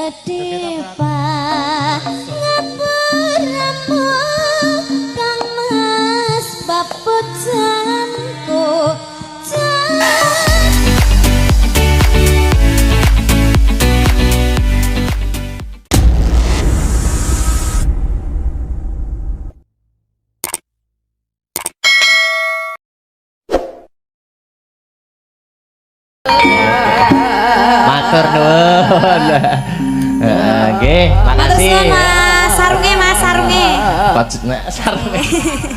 Depa ngapuramu Kang Mas Baput Jamku Matur nuwun. Nggih, makasih. Mas, sarunge Mas, sarunge.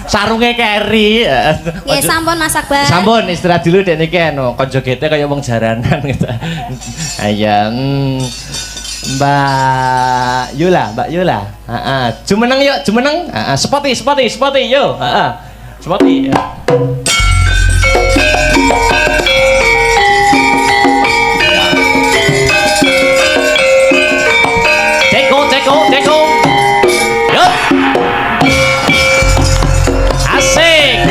Sarunge keri. Nggih, sampun Mas Akbar. Sampun istirahat dulu dek niki anu, kanca gete kaya wong jaranan gitu. Ayo. Mbak Yula. Heeh. Jumeneng yuk, jumeneng. Heeh, spoti yuk. Heeh. Spoti. Deko. Yup. Asik.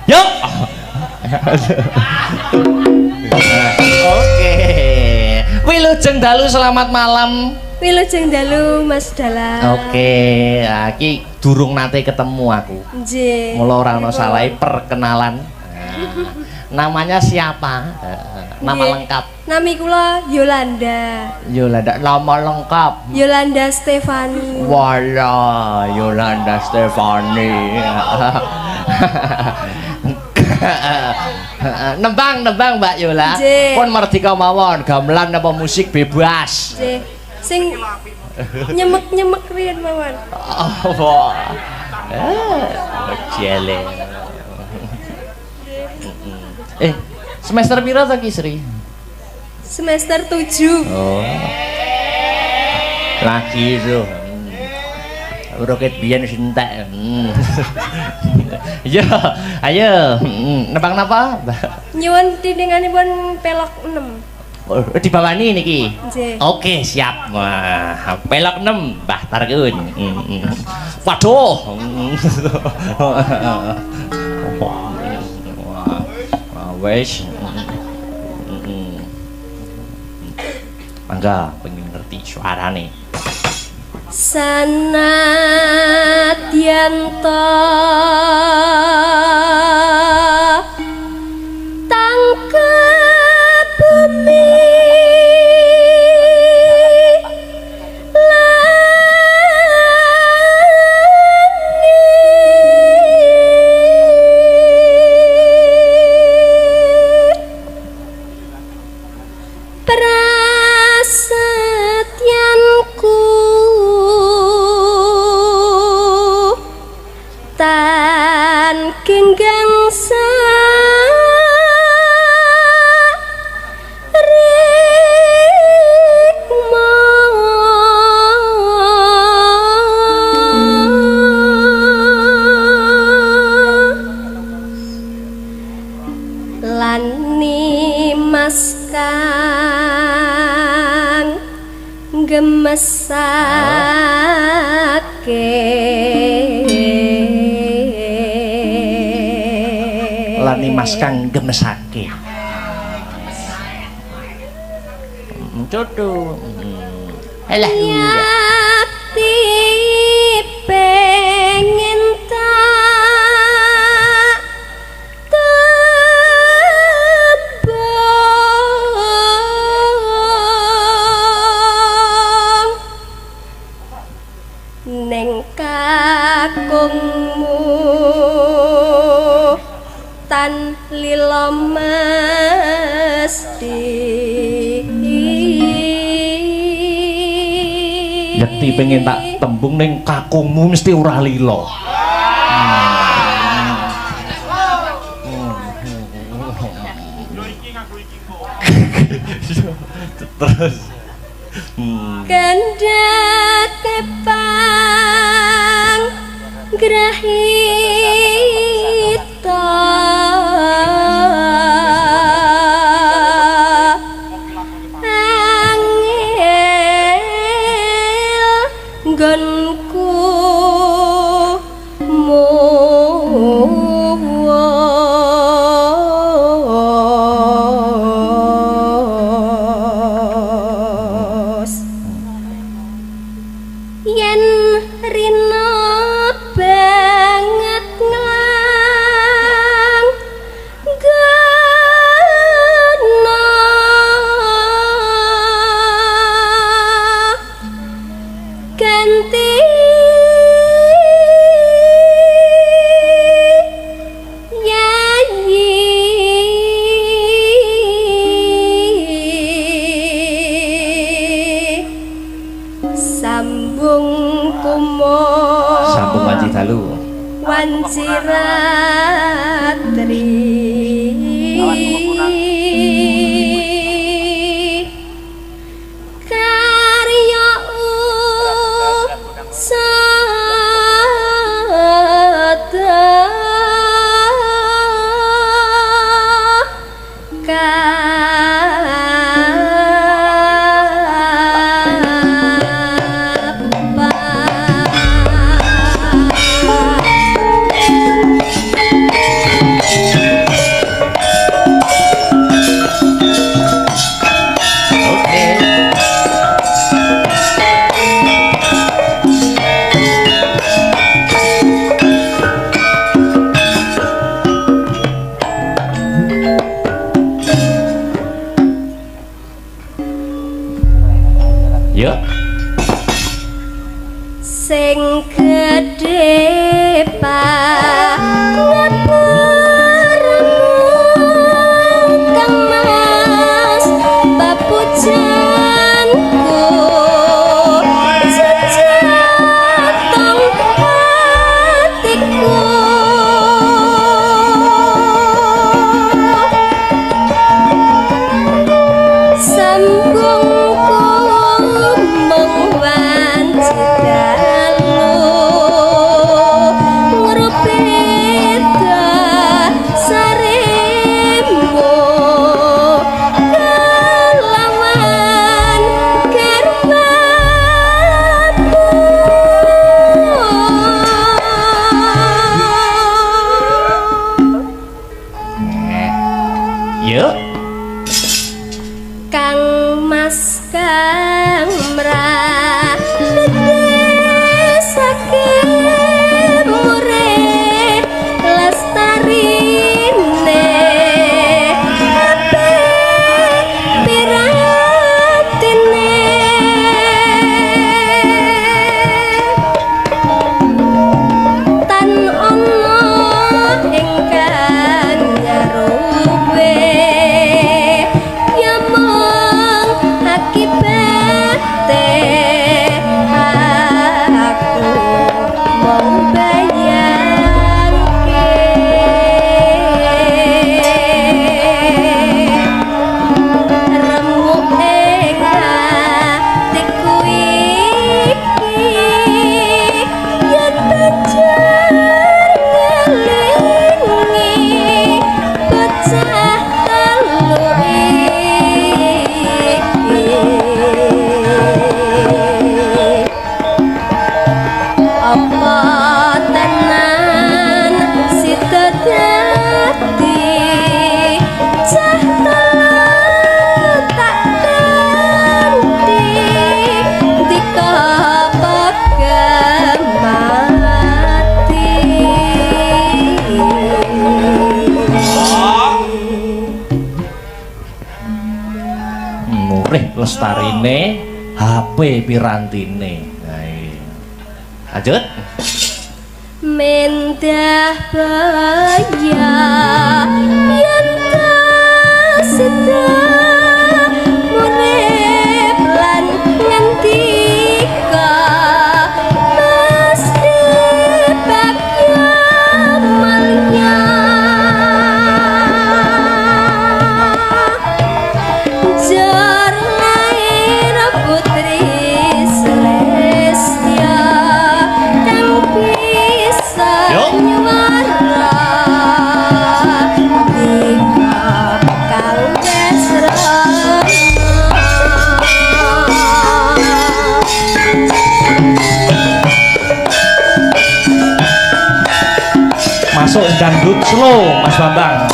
Yuk. Oke. Wilujeng dalu selamat malam. Wilujeng dalu Mas Dala. Oke, iki durung nate ketemu aku. Nggih. Mula ora ana salahe perkenalan. Namanya siapa? Nama lengkap. Nami kula Yolanda. Yolanda, nama lengkap. Yolanda Stefani. Wala, Yolanda Stefani. Nembang Mbak Yola. Pun merdeka mawon, gamelan apa musik bebas. Nggih. Sing nyemek-nyemek riyen mawon. Oh. Jele. Semester pira to Ki Sri? Semester 7. Oh. Lagi itu. Roket biyen wis entek. Yo, ayo. Nebang napa? Nyuwun tindinganipun pelok 6. Oh, dibawani niki. Nggih. Oke, siap. Wah, pelok 6, Mbah Tarkun. Waduh. Wes. Mangga pengen ngerti suarane. Sanadyan ta tangkep bumi gemesake lani mas kang gemesake jodoh alah yakti pengen kakungmu tan lila mesti yakti pengen tak tembung ning kakungmu mesti ora lila. Terus. Kendak kepang grahita angel nggonku yen rina banget nang gana ganti yayi sambung kumo Sambung wanci dalu. wanci ratri karya usada Yuk. sing gedhe banget kang mas bapujanku sejatong hatiku sambungku mengwanci dalu ngrupita saremu kelawan karmamu Yuk. Kang Mas Kang mrahete saking urip lestarine apik piratine tan ono ingkang nyaruwe yamong akibate aku mau bayangke remuk ing atiku iki yen pancen ngelingi bocah telu iki apa tenan sida dadi cah telu tak ganti dika Murih lestarine, HP pirantine. Nah, iya. Lanjut. mendah baya yen sida urip lan ngendika mesti bagya malya dangdut slow Mas Bambang.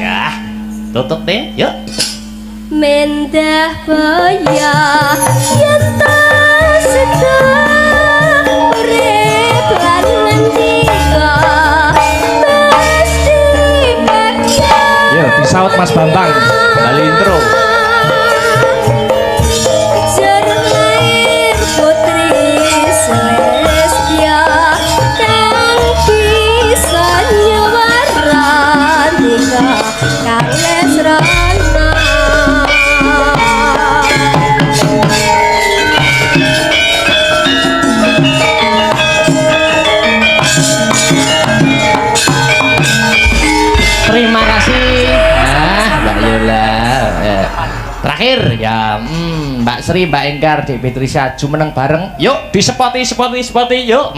Ya, tutup deh, yuk. Mendah baya yen tas sedang urip lan ngendika mesti bakya. Yuk, disaut Mas Bambang. Kembali intro. Jernair putri Celestia kang bisa nyuwaran nikah kales rana. Terima kasih. Mbak Yola. Terakhir ya, Mbak Sri, Mbak Enggar, Dek Petrisha, jumeneng bareng. Yuk, disepoti, yuk.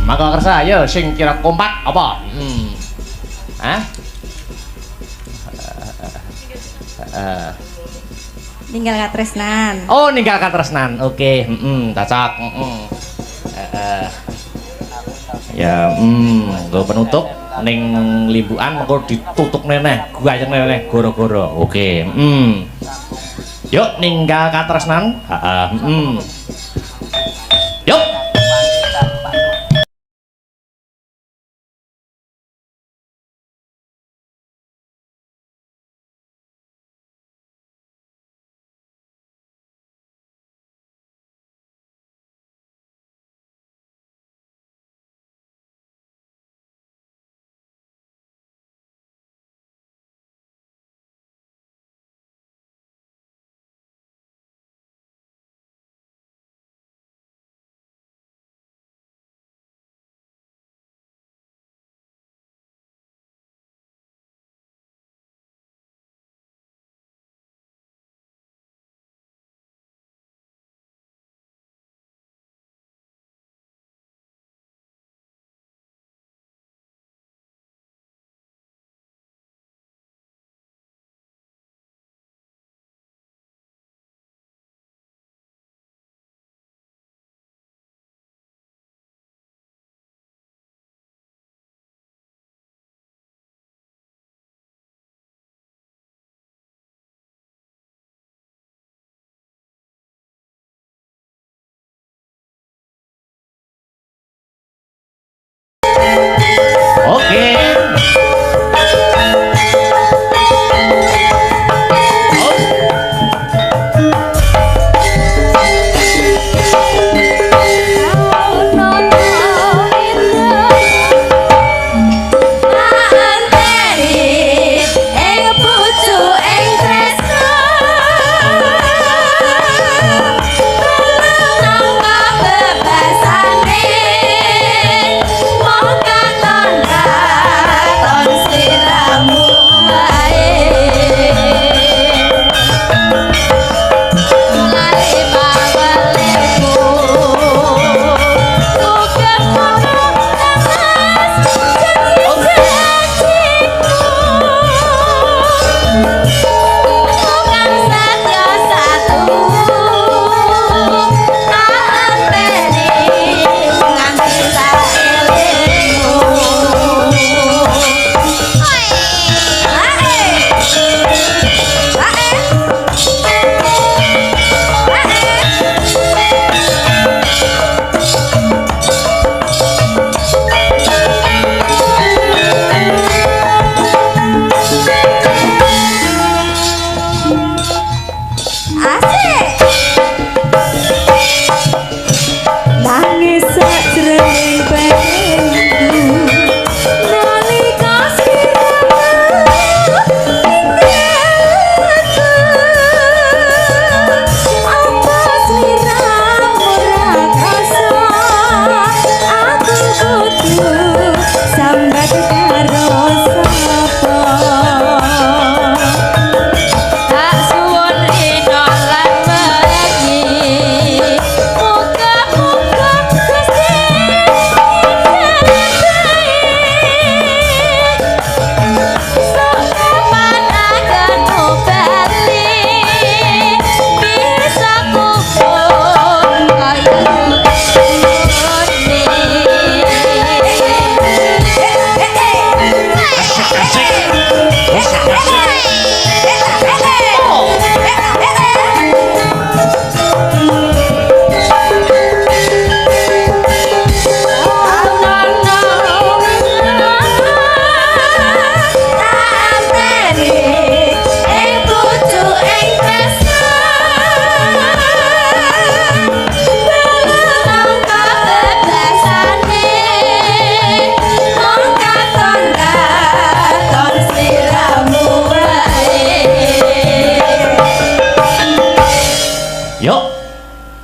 Maka kersa, ayo sing kira kompak apa? Hah? Ninggal katresnan. Oh, ninggal katresnan. Oke, cocok. Ya, gue penutup ning limbuan mengko ditutup neneh, gayeng neneh goro-goro. Oke, Yuk ninggal katresnan. Yuk.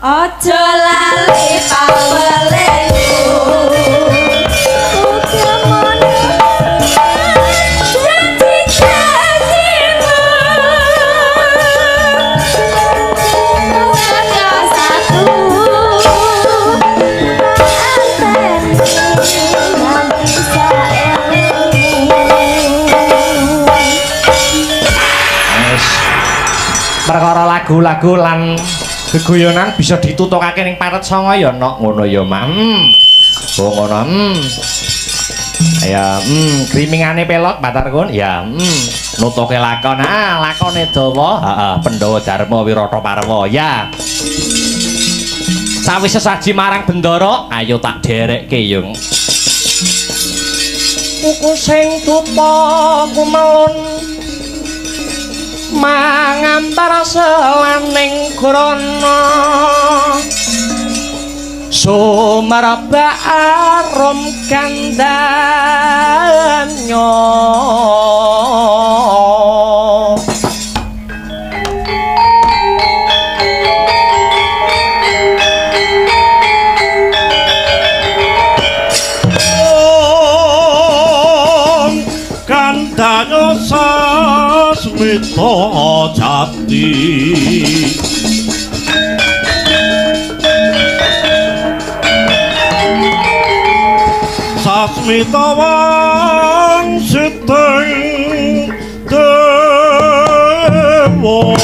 Ojo lali pawelemu uga mono janji-janjimu jaga satu anteni nganti saelengmu perkara lagu-lagu lan gegoyonan bisa ditutokake ning paret songo ya nok ngono ya mak oh ngono ya grimingane pelot batar kun ya nutuke lakon lakone dawa heeh Pandhawa Darma Wirata Parwa ya sawise sesaji marang Bendara ayo tak derekke yung kuku sing tupa kumelun mangantar selaning grana sumerba arum kandhanya kandhanya sasmita jati sasmita wangsiting dewa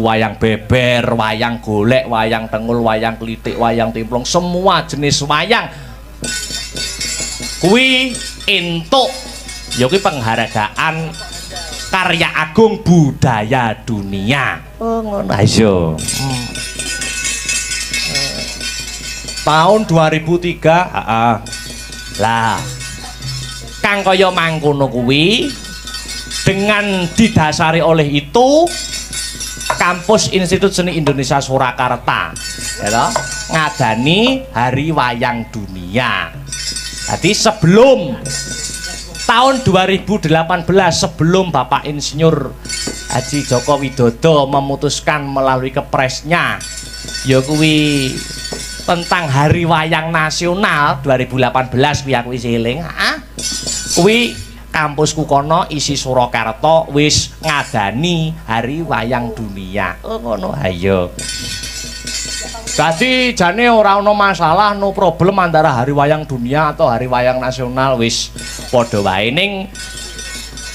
wayang beber, wayang golek, wayang tengul, wayang klitik, wayang timplung, semua jenis wayang kuwi entuk ya kuwi penghargaan karya agung budaya dunia. Oh ngono ayo. Tahun 2003, lah kang kaya mangkono kuwi dengan didasari oleh itu Kampus Institut Seni Indonesia Surakarta ya ngadani Hari Wayang Dunia. Jadi sebelum tahun 2018, sebelum Bapak Insinyur Haji Joko Widodo memutuskan melalui kepresnya ya kuwi tentang Hari Wayang Nasional 2018 kuwi aku wis eling kuwi kampusku kono isi Surakarta wis ngadani Hari Wayang Dunia. Oh ngono ayo. Jadi jane ora ana masalah, no problem antara Hari Wayang Dunia atau Hari Wayang Nasional wis padha wae ning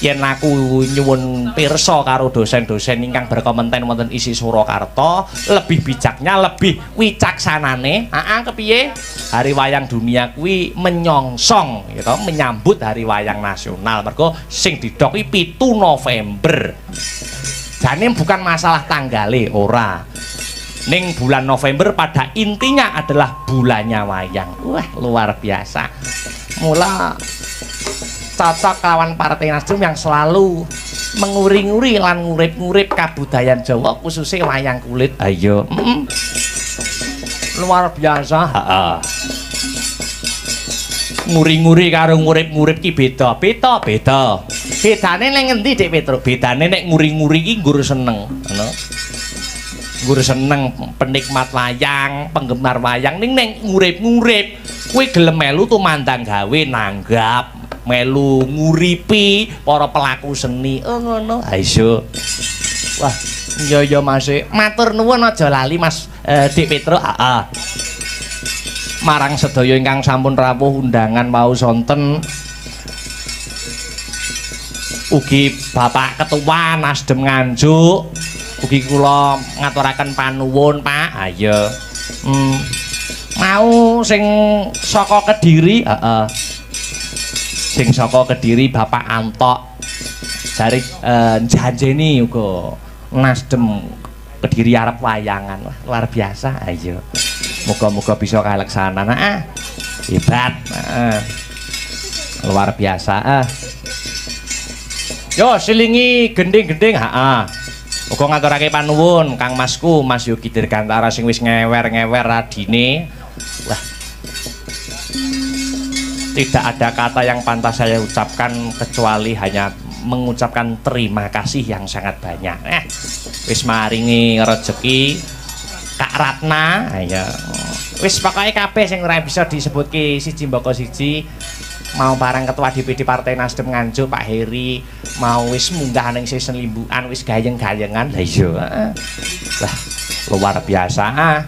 yen aku nyuwun pirsa karo dosen-dosen ingkang berkompeten wonten isi Surakarta lebih bijaknya, lebih wicaksanane, kepiye Hari Wayang Dunia kuwi menyongsong ya to menyambut Hari Wayang Nasional. Mergo sing didok kuwi 7 November. Jane bukan masalah tanggale ora. Ning bulan November pada intinya adalah bulannya wayang. Wah, luar biasa. Mula cocok kawan Partai Nasdem yang selalu menguri-nguri lan ngurip-ngurip kabudayan Jawa khususnya wayang kulit. Ayo. Luar biasa. Nguri-nguri karo ngurip-ngurip ki beda. Bedane ning endi Dik Petruk? Bedane nek nguri-nguri ki nggur seneng, ngono. Nggur seneng penikmat wayang, penggemar wayang ning ngurip-ngurip kuwi gelem melu tumandang gawe nanggap, melu nguripi para pelaku seni. Oh ngono. Ha iso. Wah, iya Mas. Matur nuwun aja lali Mas Dik Petruk. Marang sedaya ingkang sampun rawuh undangan wau sonten. Ugi Bapak Ketua Nasdem Nganjuk, ugi kula ngaturaken panuwun Pak. Ayo. Mau sing saka Kediri, sing saka Kediri Bapak Antok. Jare janjeni uga Nasdem Kediri arep wayangan. Wah, luar biasa. Ayo. Muga-muga bisa kaleksanan. Hebat. Luar biasa. Yo silingi gending-gending. Uga ngaturake panuwun Kang Masku, Mas Yogi Dirgantara sing wis ngewer-ngewer radine. Wah. Tidak ada kata yang pantas saya ucapkan kecuali hanya mengucapkan terima kasih yang sangat banyak. Wis maringi rezeki Kak Ratna, ayo. Wis pokoke kabeh sing ora bisa disebutke siji mbaka siji. Mau barang ketua DPD Partai Nasdem Nganjuk Pak Heri, mau wis munggah ning season limbukan wis gayeng-gayengan. Lah iya. Lah luar biasa.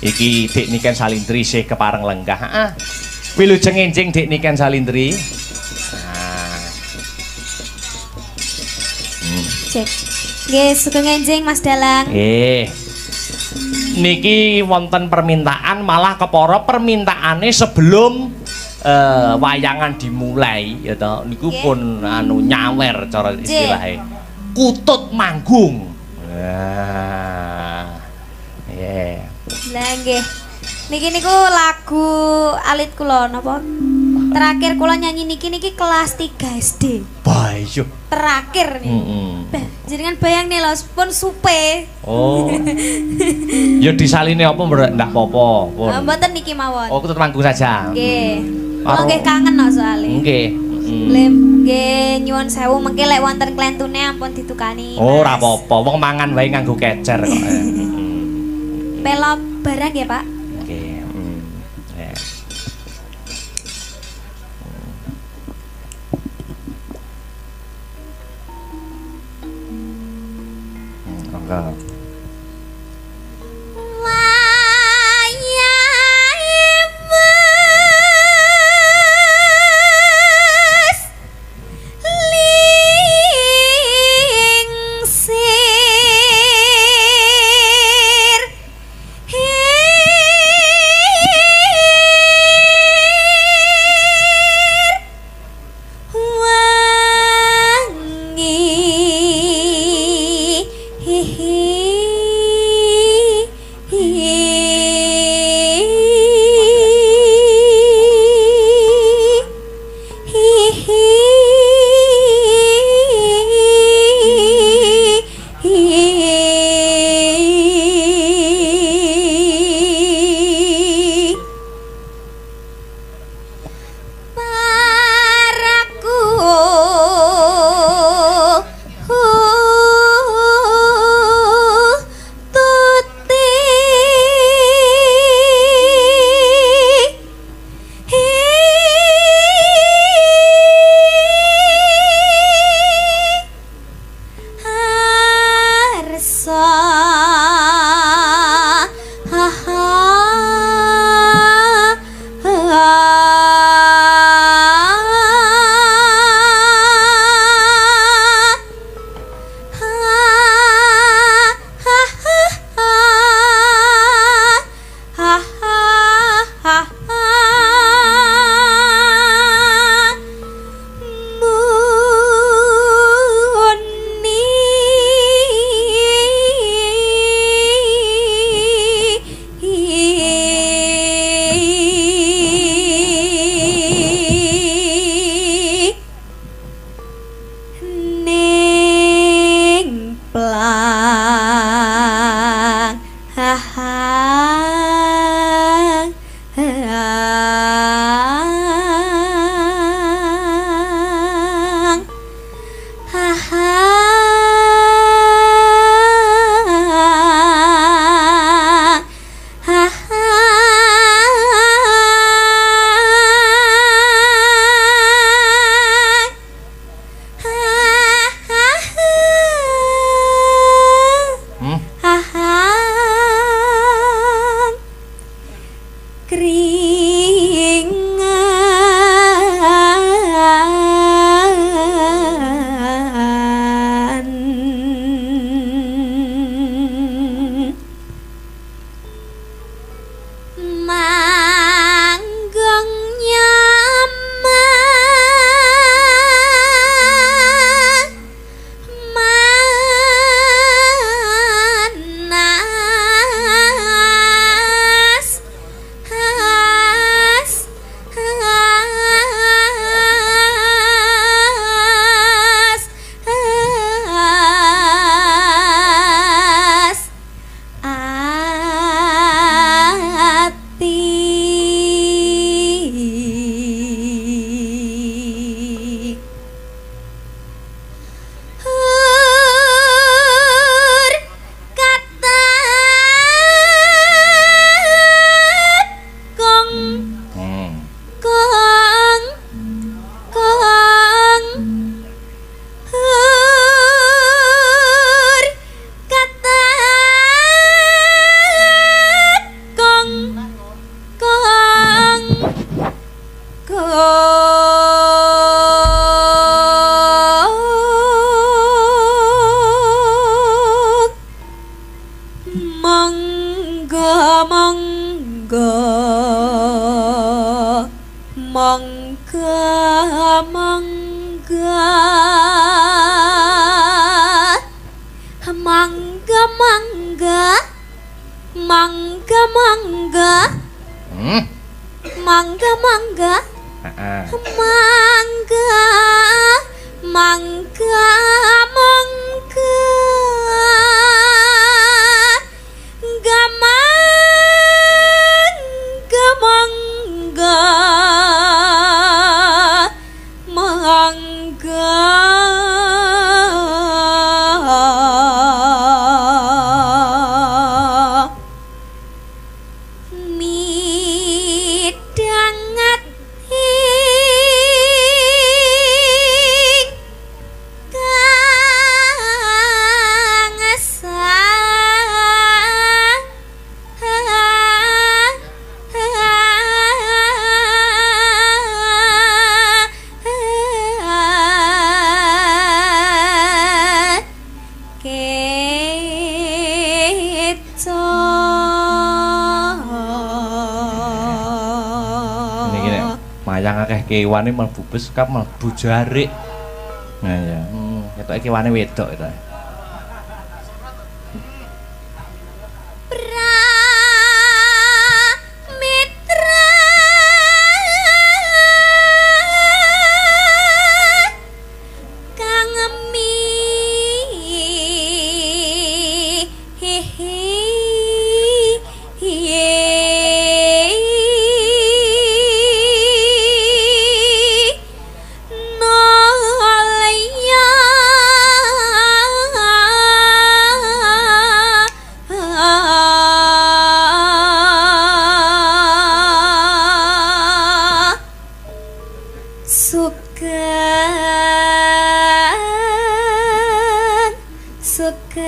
Iki Dik Niken Salindri sih kepareng lenggah. Wilujeng enjing Dik Niken Salindri. Cek. Nggih, sugeng enjing Mas Dalang. Nggih. Niki wonten permintaan malah kepara permintaane sebelum wayangan dimulai ya toh niku pun anu nyawer cara istilahnya kutut manggung. Nggih. Lah nggih. Niki niku lagu alit kula napa? Terakhir kula nyanyi niki kelas 3 SD. Bayo. Terakhir nih. Jenengan bayang nih lho pun supe. Oh. Ya disaline apa ndak apa-apa pun. Mboten niki mawon. Oh kutut manggung saja. Nggih. Kula nggih kangen no soalé. Nggih. Nggih nyuwun sewu mengki lek wonten klentune ampun ditukani. Oh ora apa-apa, wong mangan wae nganggo kecer kok. Pelop barang ya, Pak? Nggih. Enggak. monggo monggo monggo monggo mangga mangga mangga mangga mangga mangga mangga mangga mangga mangga mangga midangat mayang akeh kewane mlebu beskap mlebu jarik. Nah ya, ketoke kewane wedok itu. Sugeng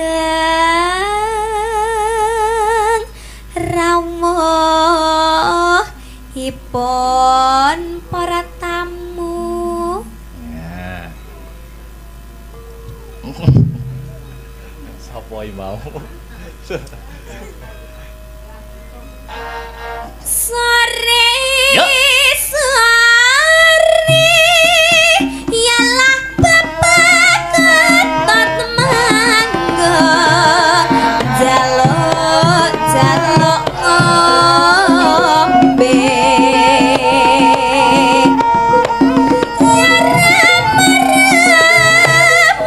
rawuhipun para tamu. Ya. Sapa iki mau? Sore Yuk. sore yalah bapak ketot mangga jaluk jaluk ngombe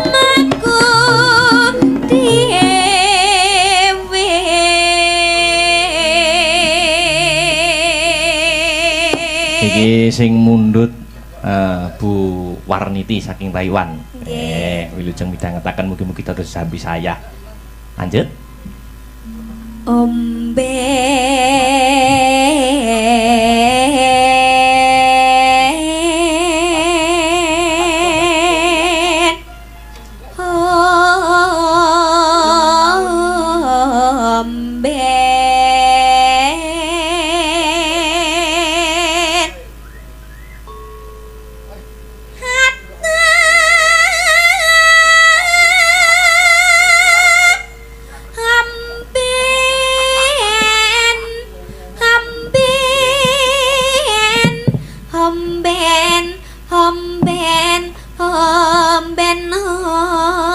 ramaku dewe. Iki sing mundhut Bu Warniti saking Taiwan. Wilujeng midhangetaken mugi-mugi dados sambi saya. Lanjut. Ombe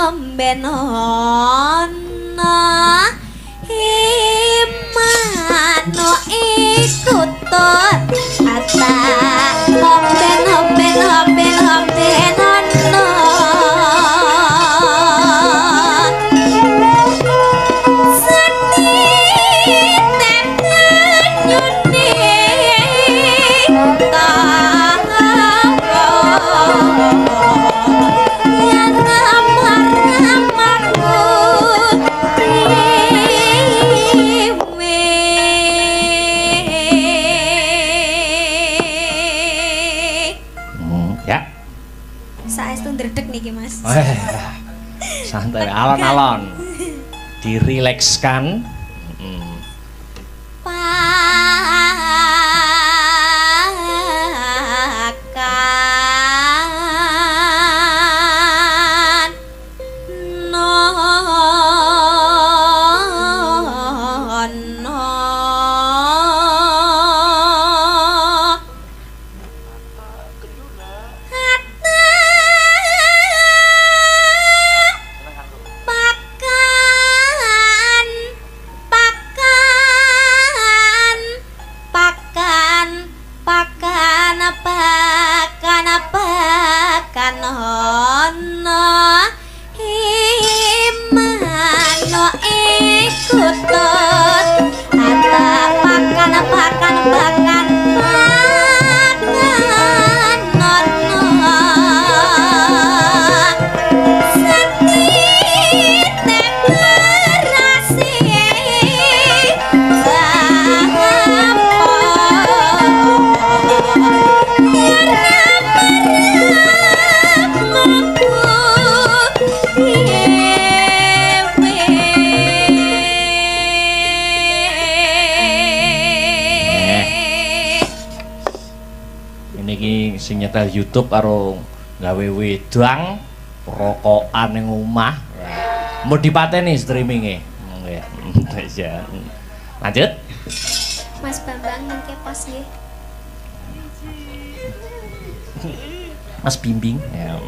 omben ana himano ikut ata omben ana santai, alon-alon, dirilekskan. Pakan sing nyetel YouTube karo gawe wedang rokokan ning omah. Mau dipateni streaminge. Nggih. Ya. Lanjut. Mas Bambang nang kepas nggih. Mas Bimbing. Ya.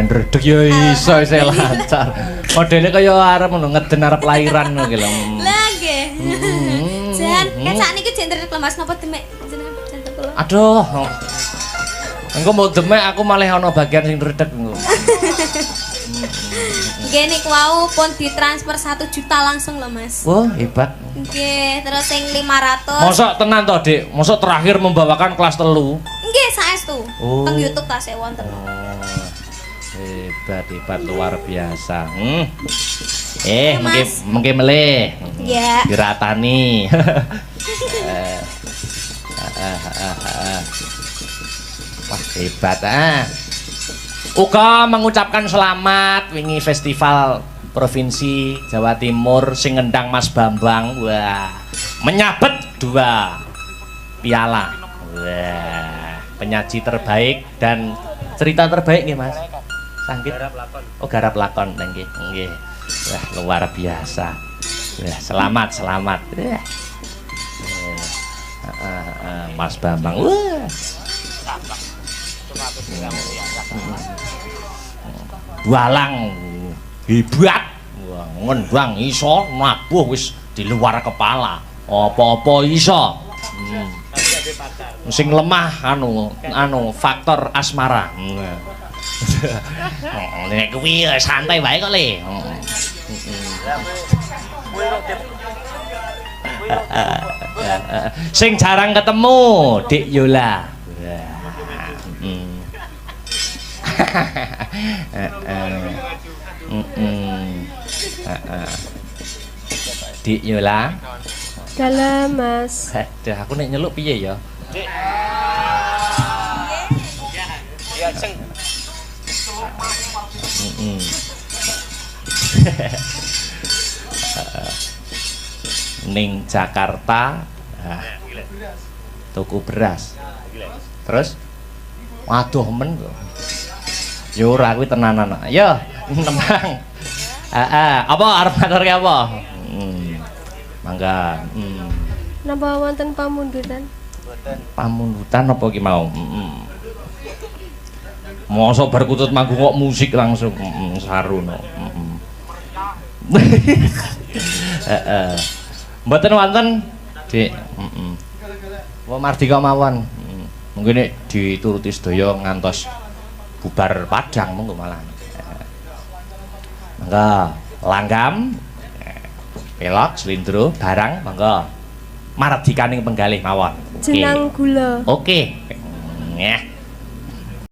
Ndredeg ya iso lancar. Modele kaya arep ngono ngeden arep lairan ngono ki lho. Lah nggih. Jan, kan sakniki jek ndredeg lemas napa demek jenengan jantung kula. Aduh. Engko mau demek aku malah ana bagian sing ndredeg engko. Nggih niku wau pun ditransfer 1 juta langsung lho Mas. Wah, hebat. Nggih, terus sing 500. Mosok tenan to, Dik? Mosok terakhir membawakan kelas 3? Nggih, saestu. Oh. Teng YouTube tasih wonten. Hebat luar biasa. Mengke meleh. Iya. Diratani. Wah, hebat Uga mengucapkan selamat wingi festival Provinsi Jawa Timur sing ngendang Mas Bambang. Wah, menyabet 2 piala. Wah, penyaji terbaik dan cerita terbaik nih Mas. Sangkit garap lakon. Oh, garap lakon nggih. Nggih. Wah, luar biasa. Wah, selamat. Wah. Mas Bambang. Wah. Walang hebat. Wah, ngendang iso nabuh wis di luar kepala. Apa-apa iso. Sing lemah faktor asmara. Nek kuwi santai wae kok Le. Sing jarang ketemu, Dik Yola. Dik Yola. Dalam Mas. Dah aku nek nyeluk piye ya? Ya sing. Ning Jakarta tuku beras. Terus waduh men kok. Yo ora kuwi tenanan. Yo, tenang. Apa arep ngaturke apa? Mangga. Napa wonten pamundutan? Pamundutan apa ki mau? Mosok bar kutut manggung kok musik langsung saruno. Mboten wonten, Dik. Wong mardika mawon. Mungkin nek dituruti sedaya ngantos bubar Padang monggo malah. Mangga langgam. Pelok, slindro, barang, monggo. Mardikaning penggalih mawon. Jenang gula. Oke. Nyeh.